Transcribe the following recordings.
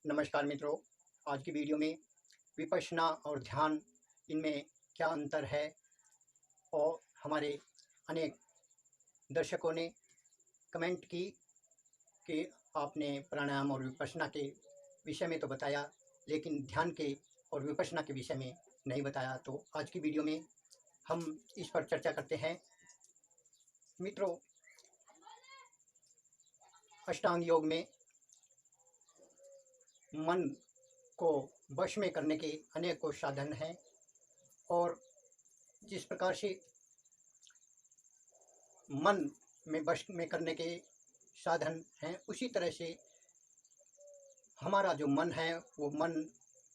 नमस्कार मित्रों। आज की वीडियो में विपश्यना और ध्यान, इनमें क्या अंतर है। और हमारे अनेक दर्शकों ने कमेंट की कि आपने प्राणायाम और विपश्यना के विषय में तो बताया, लेकिन ध्यान के और विपश्यना के विषय में नहीं बताया। तो आज की वीडियो में हम इस पर चर्चा करते हैं। मित्रों, अष्टांग योग में मन को वश में करने के अनेकों साधन हैं, और जिस प्रकार से मन में वश में करने के साधन हैं, उसी तरह से हमारा जो मन है, वो मन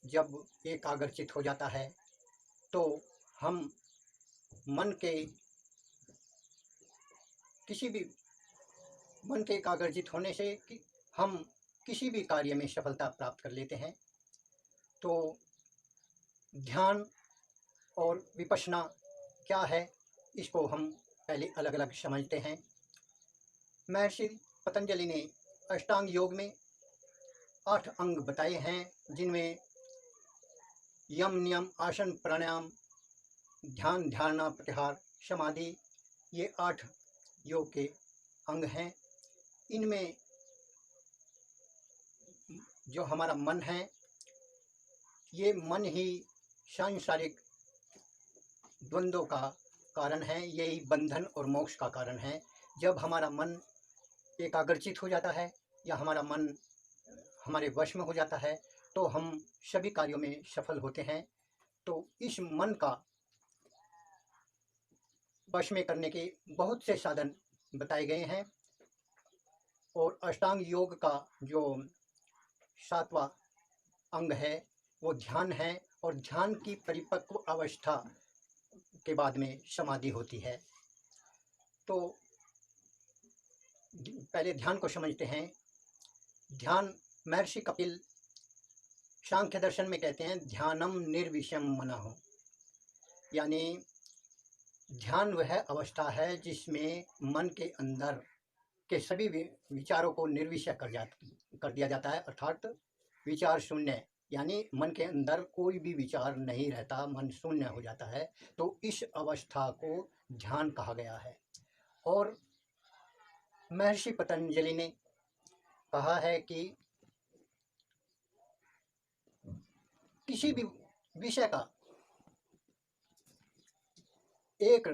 जब एकाग्रचित हो जाता है तो हम मन के किसी भी मन के एकाग्रचित होने से हम किसी भी कार्य में सफलता प्राप्त कर लेते हैं। तो ध्यान और विपश्यना क्या है, इसको हम पहले अलग अलग समझते हैं। महर्षि पतंजलि ने अष्टांग योग में 8 अंग बताए हैं, जिनमें यम, नियम, आसन, प्राणायाम, ध्यान, धारणा, प्रत्याहार, समाधि, ये 8 योग के अंग हैं। इनमें जो हमारा मन है, ये मन ही सांसारिक द्वंद्वों का कारण है, यही बंधन और मोक्ष का कारण है। जब हमारा मन एकाग्रचित हो जाता है या हमारा मन हमारे वश में हो जाता है, तो हम सभी कार्यों में सफल होते हैं। तो इस मन का वश में करने के बहुत से साधन बताए गए हैं, और अष्टांग योग का जो 7वां अंग है वो ध्यान है, और ध्यान की परिपक्व अवस्था के बाद में समाधि होती है। तो पहले ध्यान को समझते हैं। ध्यान, महर्षि कपिल सांख्य दर्शन में कहते हैं, ध्यानम निर्विषम मनः, यानी ध्यान वह अवस्था है जिसमें मन के अंदर के सभी विचारों को निर्विषय कर दिया जाता है, अर्थात विचार शून्य, यानी मन के अंदर कोई भी विचार नहीं रहता, मन शून्य हो जाता है। तो इस अवस्था को ध्यान कहा गया है। और महर्षि पतंजलि ने कहा है कि किसी भी विषय का एक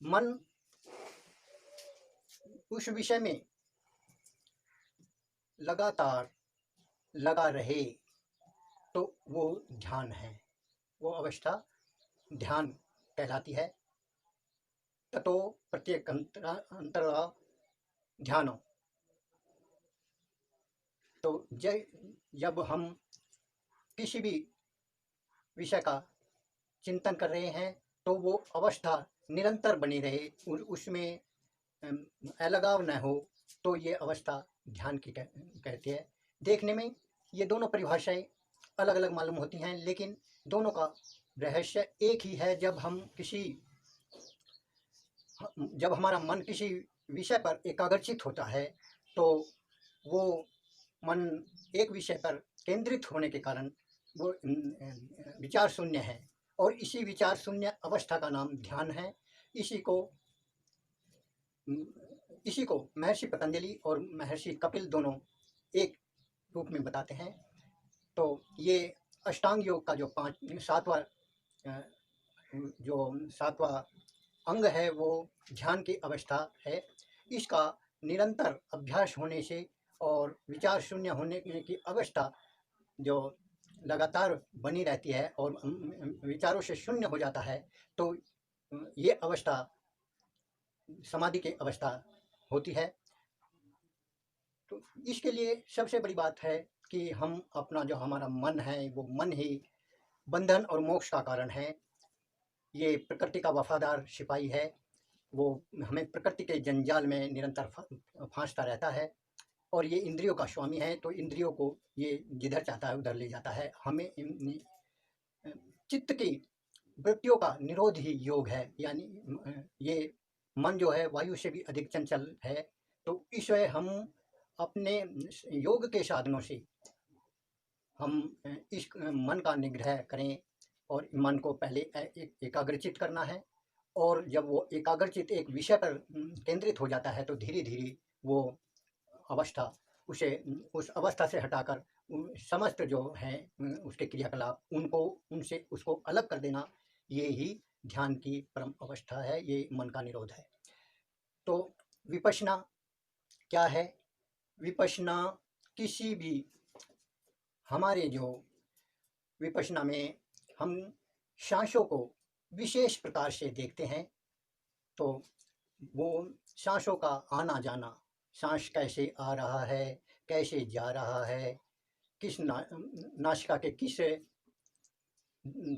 मन उस विषय में लगातार लगा रहे तो वो ध्यान है, वो अवस्था ध्यान कहलाती है। ततो प्रत्येक अंतरा ध्यानो। तो जब हम किसी भी विषय का चिंतन कर रहे हैं, तो वो अवस्था निरंतर बनी रहे, उसमें अलगाव न हो, तो ये अवस्था ध्यान की कहते हैं। देखने में ये दोनों परिभाषाएं अलग अलग मालूम होती हैं, लेकिन दोनों का रहस्य एक ही है। जब हमारा मन किसी विषय पर एकाग्रचित होता है, तो वो मन एक विषय पर केंद्रित होने के कारण वो विचार शून्य है, और इसी विचार शून्य अवस्था का नाम ध्यान है। इसी को महर्षि पतंजलि और महर्षि कपिल दोनों एक रूप में बताते हैं। तो ये अष्टांग योग का जो सातवां अंग है, वो ध्यान की अवस्था है। इसका निरंतर अभ्यास होने से और विचार शून्य होने की अवस्था जो लगातार बनी रहती है और विचारों से शून्य हो जाता है, तो ये अवस्था समाधि की अवस्था होती है। तो इसके लिए सबसे बड़ी बात है कि हम अपना जो हमारा मन है, वो मन ही बंधन और मोक्ष का कारण है। ये प्रकृति का वफादार सिपाही है, वो हमें प्रकृति के जंजाल में निरंतर फांसता रहता है, और ये इंद्रियों का स्वामी है, तो इंद्रियों को ये जिधर चाहता है उधर ले जाता है। हमें चित्त की वृत्तियों का निरोध ही योग है, यानी ये मन जो है वायु से भी अधिक चंचल है। तो इससे हम अपने योग के साधनों से हम इस मन का निग्रह करें और मन को पहले एकाग्रचित करना है। और जब वो एकाग्रचित एक विषय पर केंद्रित हो जाता है तो धीरे धीरे वो अवस्था उसे उस अवस्था से हटाकर समस्त जो है उसके क्रियाकलाप उनको उनसे उसको अलग कर देना, ये ही ध्यान की परम अवस्था है, ये मन का निरोध है। तो विपश्यना क्या है? विपश्यना किसी भी हमारे जो विपश्यना में हम सांसों को विशेष प्रकार से देखते हैं। तो वो सांसों का आना जाना, सांस कैसे आ रहा है, कैसे जा रहा है, किस नासिका के किस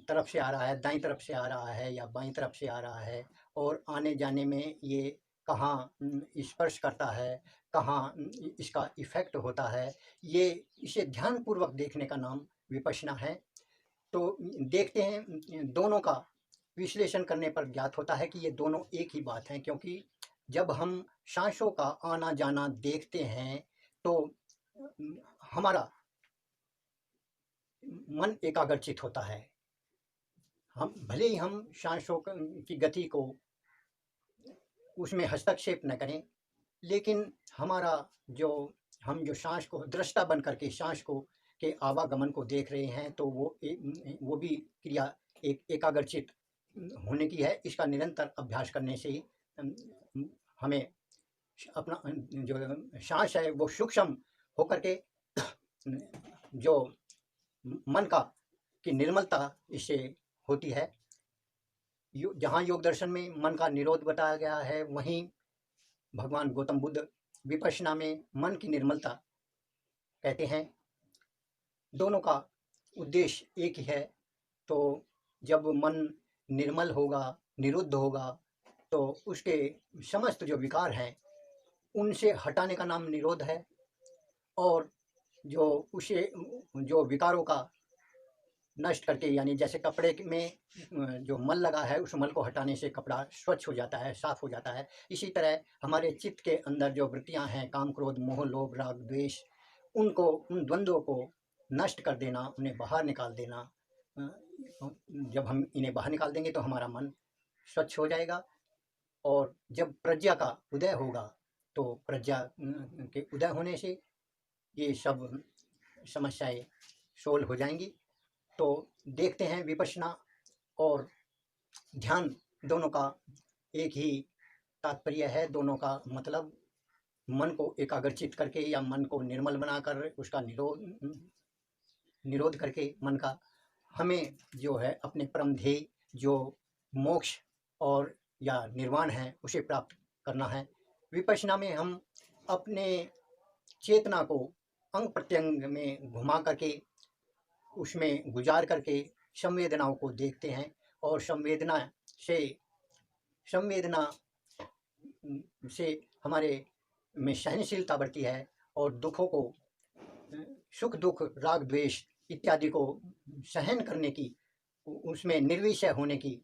तरफ से आ रहा है, दाईं तरफ से आ रहा है या बाईं तरफ से आ रहा है, और आने जाने में ये कहाँ स्पर्श करता है, कहाँ इसका इफेक्ट होता है, ये इसे ध्यानपूर्वक देखने का नाम विपश्यना है। तो देखते हैं, दोनों का विश्लेषण करने पर ज्ञात होता है कि ये दोनों एक ही बात हैं, क्योंकि जब हम सांसों का आना जाना देखते हैं तो हमारा मन एकाग्रचित होता है। हम भले ही हम सांसों की गति को उसमें हस्तक्षेप न करें, लेकिन हमारा जो हम जो सांस को दृष्टा बन करके सांस को के आवागमन को देख रहे हैं, तो वो भी क्रिया एक एकाग्रचित होने की है। इसका निरंतर अभ्यास करने से ही हमें अपना जो सांस है वो सूक्ष्म होकर के जो मन का की निर्मलता इससे होती है। जहाँ योग दर्शन में मन का निरोध बताया गया है, वहीं भगवान गौतम बुद्ध विपश्यना में मन की निर्मलता कहते हैं। दोनों का उद्देश्य एक ही है। तो जब मन निर्मल होगा, निरुद्ध होगा, तो उसके समस्त जो विकार हैं उनसे हटाने का नाम निरोध है। और जो उसे जो विकारों का नष्ट करके, यानी जैसे कपड़े में जो मल लगा है उस मल को हटाने से कपड़ा स्वच्छ हो जाता है, साफ हो जाता है, इसी तरह हमारे चित्त के अंदर जो वृत्तियां हैं, काम क्रोध मोह लोभ राग द्वेष, उनको उन द्वंद्वों को नष्ट कर देना, उन्हें बाहर निकाल देना। जब हम इन्हें बाहर निकाल देंगे तो हमारा मन स्वच्छ हो जाएगा। और जब प्रज्ञा का उदय होगा तो प्रज्ञा के उदय होने से ये सब समस्याएं सोल्व हो जाएंगी। तो देखते हैं, विपश्यना और ध्यान दोनों का एक ही तात्पर्य है। दोनों का मतलब मन को एकाग्रचित करके या मन को निर्मल बनाकर उसका निरोध करके मन का हमें जो है अपने परम ध्येय जो मोक्ष और या निर्वाण है उसे प्राप्त करना है। विपश्यना में हम अपने चेतना को अंग प्रत्यंग में घुमा करके उसमें गुजार करके संवेदनाओं को देखते हैं, और संवेदना से हमारे में सहनशीलता बढ़ती है, और दुखों को, सुख दुख राग द्वेष इत्यादि को सहन करने की, उसमें निर्विषय होने की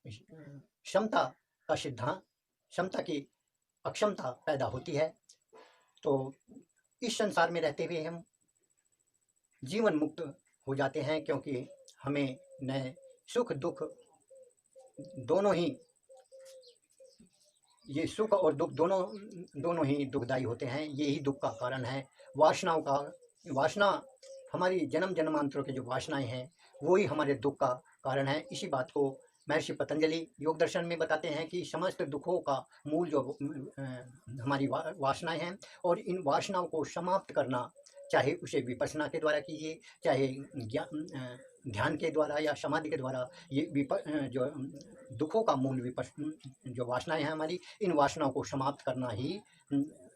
क्षमता का सिद्धांत, क्षमता की अक्षमता पैदा होती है। तो इस संसार में रहते हुए हम जीवन मुक्त हो जाते हैं, क्योंकि हमें न सुख दुख दोनों ही, ये सुख और दुख दोनों ही दुखदायी होते हैं। यही दुख का कारण है। वासना हमारी जन्म जन्मांतरों के जो वासनाएं हैं वो ही हमारे दुख का कारण है। इसी बात को महर्षि पतंजलि योग दर्शन में बताते हैं कि समस्त दुखों का मूल जो हमारी वासनाएं हैं, और इन वासनाओं को समाप्त करना, चाहे उसे विपश्यना के द्वारा कीजिए, चाहे ध्यान के द्वारा या समाधि के द्वारा, ये जो दुखों का मूल जो वासनाएं हैं हमारी, इन वासनाओं को समाप्त करना ही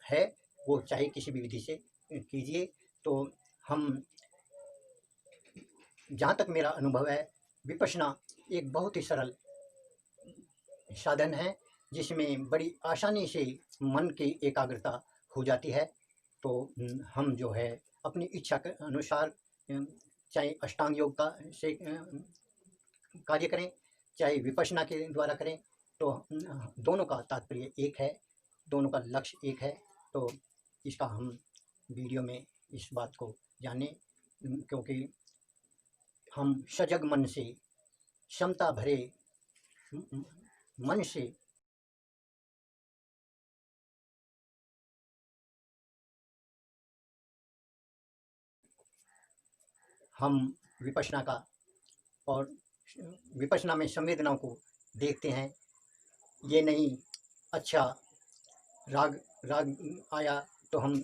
है। वो चाहे किसी भी विधि से कीजिए। तो हम, जहाँ तक मेरा अनुभव है, विपश्यना एक बहुत ही सरल साधन है जिसमें बड़ी आसानी से मन की एकाग्रता हो जाती है। तो हम जो है अपनी इच्छा के अनुसार चाहे अष्टांग योग का से कार्य करें, चाहे विपश्यना के द्वारा करें, तो दोनों का तात्पर्य एक है, दोनों का लक्ष्य एक है। तो इसका हम वीडियो में इस बात को जानें, क्योंकि हम सजग मन से, क्षमता भरे मन से हम विपश्यना का और विपश्यना में संवेदनाओं को देखते हैं। ये नहीं अच्छा राग राग आया तो हम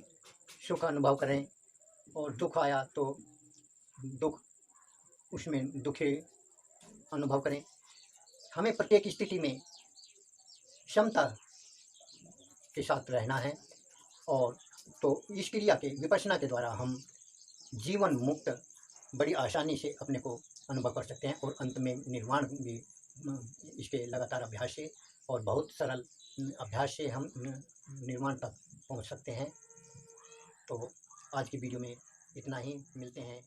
सुख अनुभव करें, और दुख आया तो दुख, उसमें दुखे अनुभव करें। हमें प्रत्येक स्थिति में क्षमता के साथ रहना है, और तो इस क्रिया के विपश्यना के द्वारा हम जीवन मुक्त बड़ी आसानी से अपने को अनुभव कर सकते हैं, और अंत में निर्वाण भी इसके लगातार अभ्यास से और बहुत सरल अभ्यास से हम निर्वाण तक पहुंच सकते हैं। तो आज की वीडियो में इतना ही, मिलते हैं